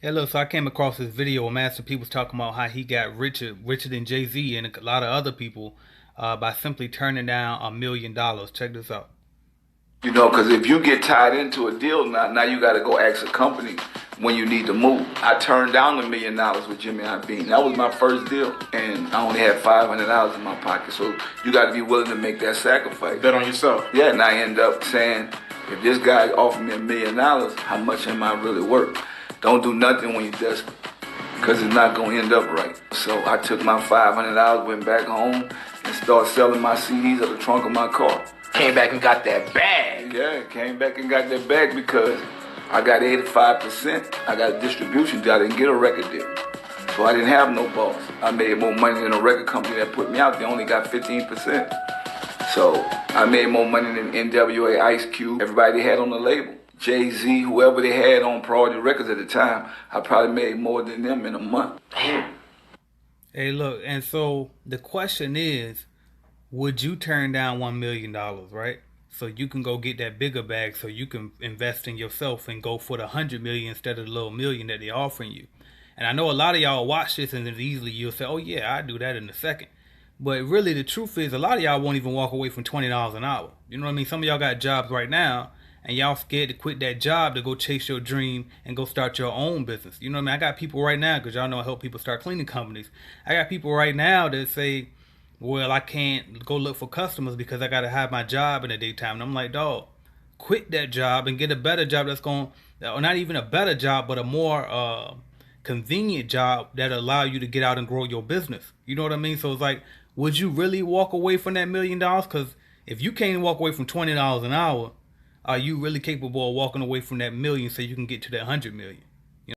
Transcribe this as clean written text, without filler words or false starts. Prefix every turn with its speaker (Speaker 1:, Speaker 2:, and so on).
Speaker 1: Yeah, look, so I came across this video where Master P was talking about how he got richer than Jay-Z and a lot of other people by simply turning down $1 million. Check this out.
Speaker 2: Because if you get tied into a deal now you got to go ask a company when you need to move. I turned down $1 million with Jimmy Iovine. That was my first deal, and I only had $500 in my pocket. So you got to be willing to make that sacrifice.
Speaker 3: Bet on yourself.
Speaker 2: Yeah, and I end up saying, if this guy offered me $1 million, how much am I really worth? Don't do nothing when you're desperate, because it's not going to end up right. So I took my $500, went back home, and started selling my CDs out the trunk of my car.
Speaker 4: Came back and got that bag.
Speaker 2: Yeah, came back and got that bag because I got 85%. I got a distribution deal. I didn't get a record deal. So I didn't have no boss. I made more money than a record company that put me out. They only got 15%. So I made more money than NWA, Ice Cube, everybody they had on the label. Jay-Z, whoever they had on Priority Records at the time, I probably made more than them in a month.
Speaker 1: Hey, look, and so the question is, would you turn down $1 million, right? So you can go get that bigger bag, so you can invest in yourself and go for the 100 million instead of the little million that they're offering you. And I know a lot of y'all watch this and easily you'll say, oh yeah, I'd do that in a second. But really the truth is a lot of y'all won't even walk away from $20 an hour. You know what I mean? Some of y'all got jobs right now and y'all scared to quit that job to go chase your dream and go start your own business. You know what I mean? I got people right now, because y'all know I help people start cleaning companies. I got people right now that say, well, I can't go look for customers because I got to have my job in the daytime. And I'm like, dog, quit that job and get a better job that's going, or not even a better job, but a more convenient job that allow you to get out and grow your business. You know what I mean? So it's like, would you really walk away from that $1 million? Because if you can't walk away from $20 an hour, are you really capable of walking away from that million so you can get to that 100 million?